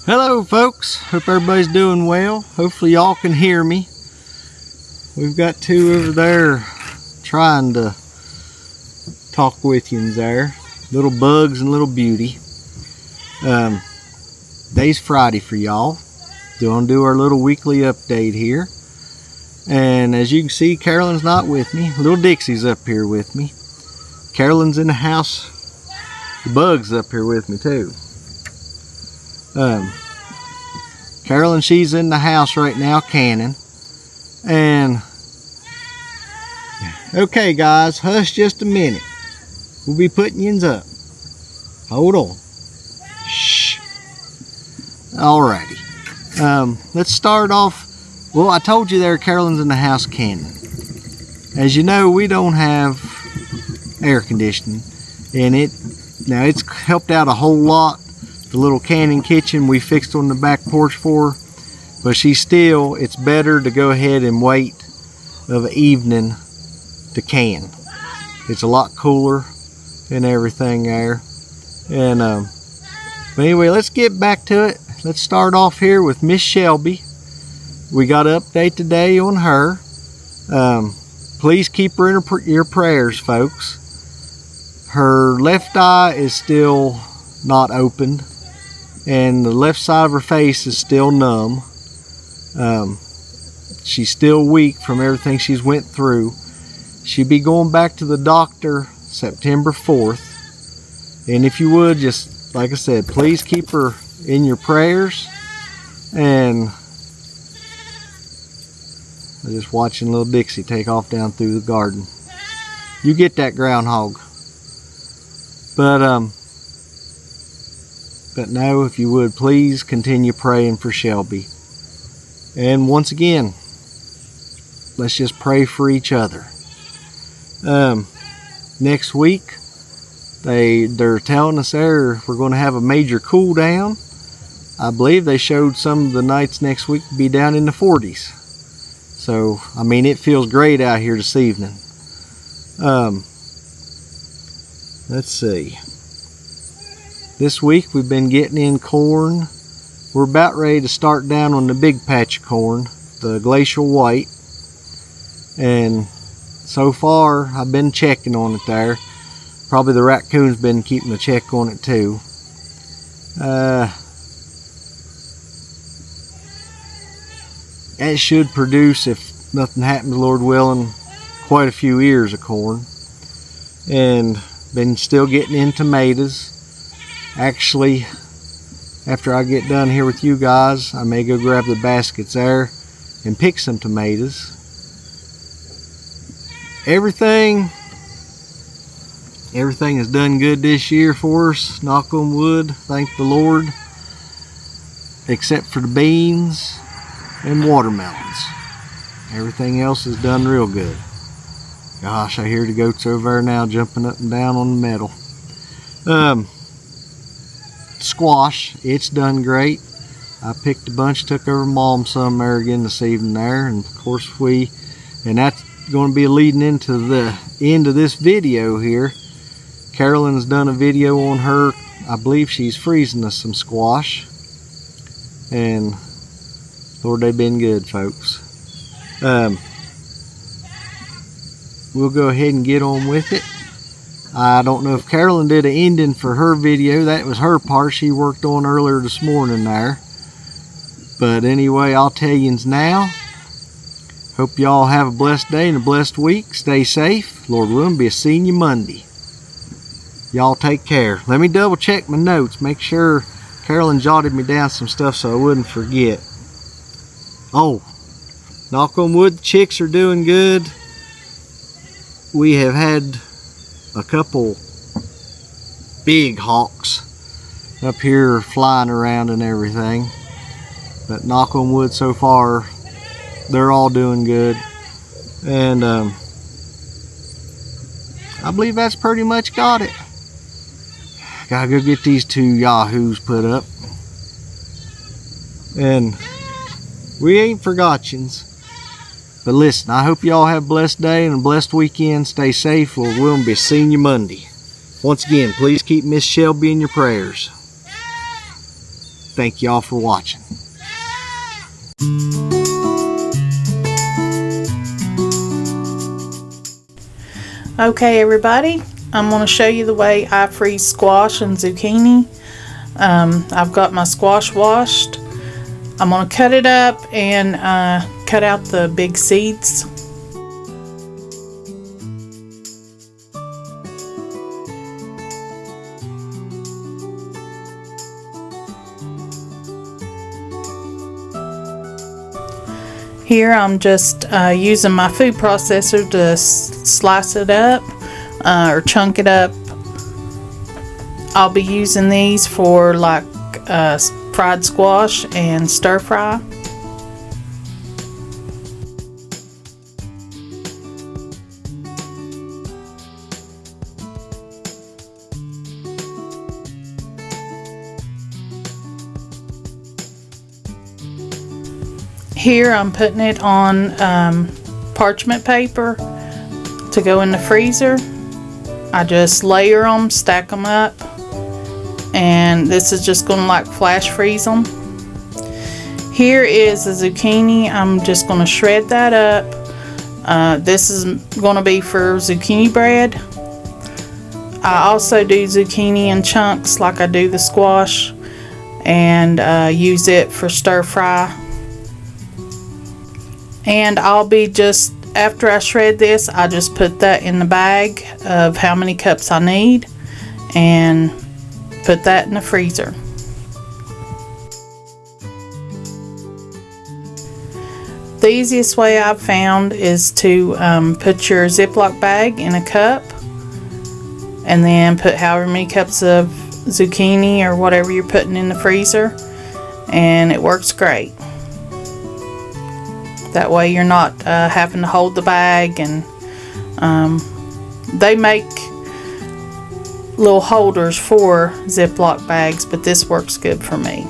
Hello folks, hope everybody's doing well. Hopefully y'all can hear me. We've got two over there trying to talk with you there. Little Bugs and Little Beauty. Today's Friday for y'all. Gonna do our little weekly update here. And as you can see, Carolyn's not with me. Little Dixie's up here with me. Carolyn's in the house. The Bug's up here with me too. Carolyn, she's in the house right now canning. And okay guys, hush just a minute. We'll be putting yins up. Hold on. Shh. Alrighty. Let's start off. Well, I told you there Carolyn's in the house canning. As you know, we don't have air conditioning, and it's helped out a whole lot. The little canning kitchen we fixed on the back porch for her, but it's better to go ahead and wait of an evening to can. It's a lot cooler and everything there. And but anyway, let's get back to it. Let's start off here with Miss Shelby. We got an update today on her. Please keep her in your prayers, folks. Her left eye is still not opened, and the left side of her face is still numb. She's still weak from everything she's went through. She'll be going back to the doctor September 4th. And if you would, just like I said, please keep her in your prayers. And I'm just watching little Dixie take off down through the garden. You get that, groundhog. But no, if you would, please continue praying for Shelby. And once again, let's just pray for each other. Next week, they're telling us there we're going to have a major cool down. I believe they showed some of the nights next week to be down in the 40s. So, I mean, it feels great out here this evening. Let's see. This week we've been getting in corn. We're about ready to start down on the big patch of corn, the glacial white. And so far I've been checking on it there. Probably the raccoon's been keeping a check on it too. It should produce, if nothing happens, Lord willing, quite a few ears of corn. And been still getting in tomatoes. Actually, after I get done here with you guys, I may go grab the baskets there and pick some tomatoes. Everything has done good this year for us, knock on wood, thank the Lord, except for the beans and watermelons. Everything else is done real good. Gosh, I hear the goats over there now jumping up and down on the metal. Squash, it's done great. I picked a bunch, took over Mom some there again this evening there, and of course and that's going to be leading into the end of this video here. Carolyn's done a video on her, I believe she's freezing us some squash, and Lord, they've been good, folks. We'll go ahead and get on with it. I don't know if Carolyn did an ending for her video. That was her part she worked on earlier this morning there. But anyway, I'll tell you now. Hope y'all have a blessed day and a blessed week. Stay safe. Lord willing, be seeing you Monday. Y'all take care. Let me double check my notes. Make sure Carolyn jotted me down some stuff so I wouldn't forget. Oh, knock on wood, the chicks are doing good. We have had a couple big hawks up here flying around and everything, but knock on wood, so far they're all doing good. And I believe that's pretty much got it. Gotta go get these two yahoos put up, and we ain't forgot yous. But listen, I hope y'all have a blessed day and a blessed weekend. Stay safe. Lord willing, be seeing you Monday. Once again, please keep Miss Shelby in your prayers. Thank y'all for watching. Okay everybody, I'm going to show you the way I freeze squash and zucchini. I've got my squash washed. I'm going to cut it up and cut out the big seeds. Here I'm just using my food processor to slice it up or chunk it up. I'll be using these for like fried squash and stir fry. Here I'm putting it on parchment paper to go in the freezer. I just layer them, stack them up, and this is just going to like flash freeze them. Here is the zucchini. I'm just going to shred that up. This is going to be for zucchini bread. I also do zucchini in chunks like I do the squash, and use it for stir fry. And I'll be just, after I shred this, I just put that in the bag of how many cups I need and put that in the freezer. The easiest way I've found is to put your Ziploc bag in a cup and then put however many cups of zucchini or whatever you're putting in the freezer, and it works great. That way you're not having to hold the bag, and they make little holders for Ziploc bags, but this works good for me.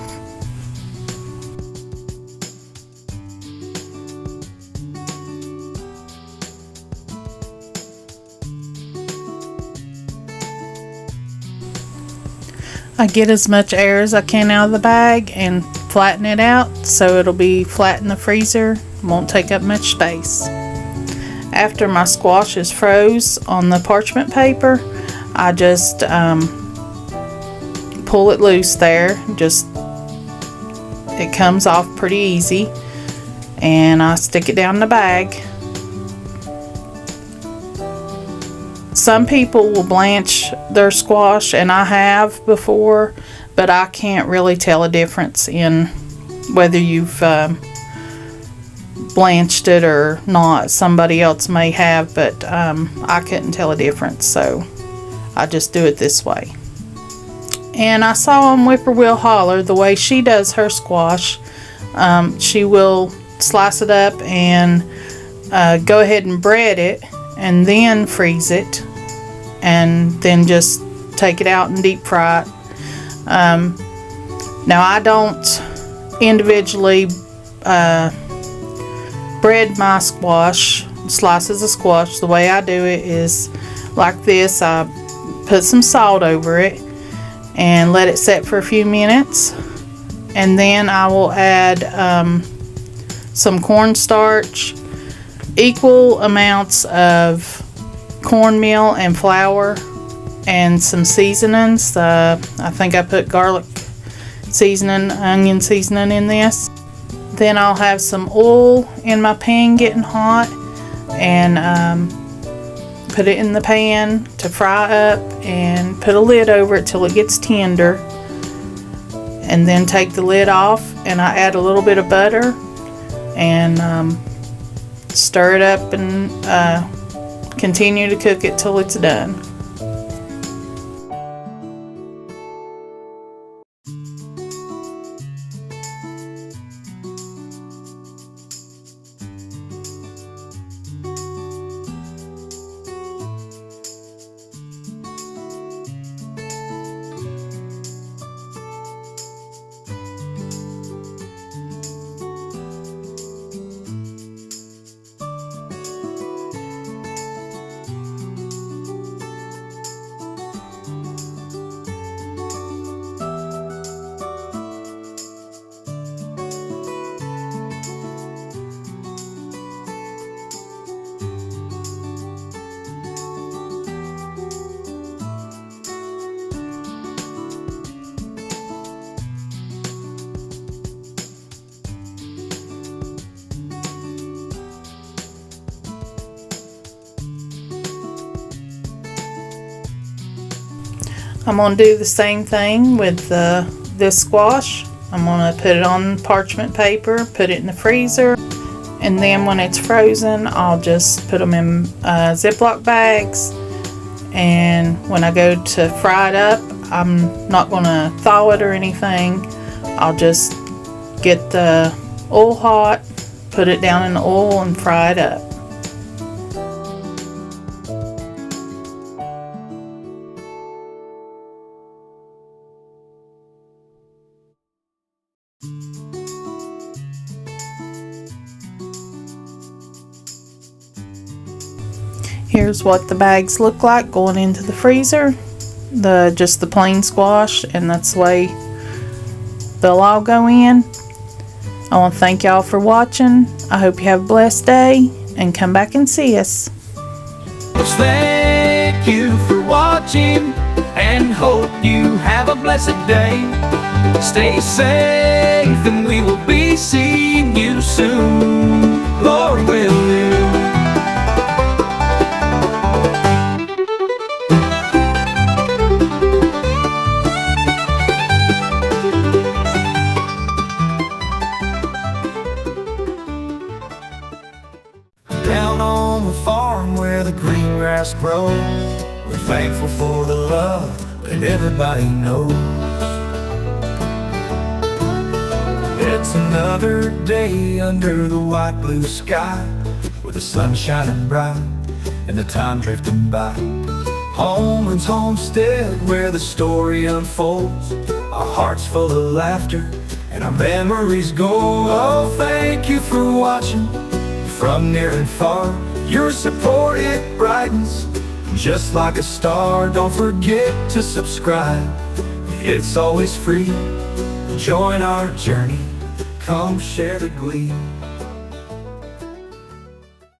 I get as much air as I can out of the bag and flatten it out so it'll be flat in the freezer. Won't take up much space. After my squash is froze on the parchment paper, I just pull it loose there. Just it comes off pretty easy, and I stick it down in the bag. Some people will blanch their squash, and I have before, but I can't really tell a difference in whether you've blanched it or not. Somebody else may have, but I couldn't tell a difference, so I just do it this way. And I saw on Whippoorwill Holler the way she does her squash. She will slice it up and go ahead and bread it and then freeze it and then just take it out and deep fry it. Now I don't individually bread my squash, slices of squash. The way I do it is like this. I put some salt over it and let it set for a few minutes, and then I will add some cornstarch, equal amounts of cornmeal and flour, and some seasonings. I think I put garlic seasoning, onion seasoning in this. Then I'll have some oil in my pan getting hot, and put it in the pan to fry up, and put a lid over it till it gets tender, and then take the lid off, and I add a little bit of butter and stir it up and continue to cook it till it's done. I'm going to do the same thing with this squash. I'm going to put it on parchment paper, put it in the freezer, and then when it's frozen, I'll just put them in Ziploc bags. And when I go to fry it up, I'm not going to thaw it or anything. I'll just get the oil hot, put it down in the oil, and fry it up. Here's what the bags look like going into the freezer. Just the plain squash, and that's the way they'll all go in. I want to thank y'all for watching. I hope you have a blessed day, and come back and see us. Thank you for watching, and hope you have a blessed day. Stay safe, and we will be seeing you soon, Lord willing. Down on the farm where the green grass grows, we're thankful for the love that everybody knows. It's another day under the white blue sky, with the sun shining bright and the time drifting by. Homans, Homestead, where the story unfolds, our hearts full of laughter and our memories go. Oh, thank you for watching from near and far. Your support, it brightens just like a star. Don't forget to subscribe, it's always free. Join our journey, come share the glee.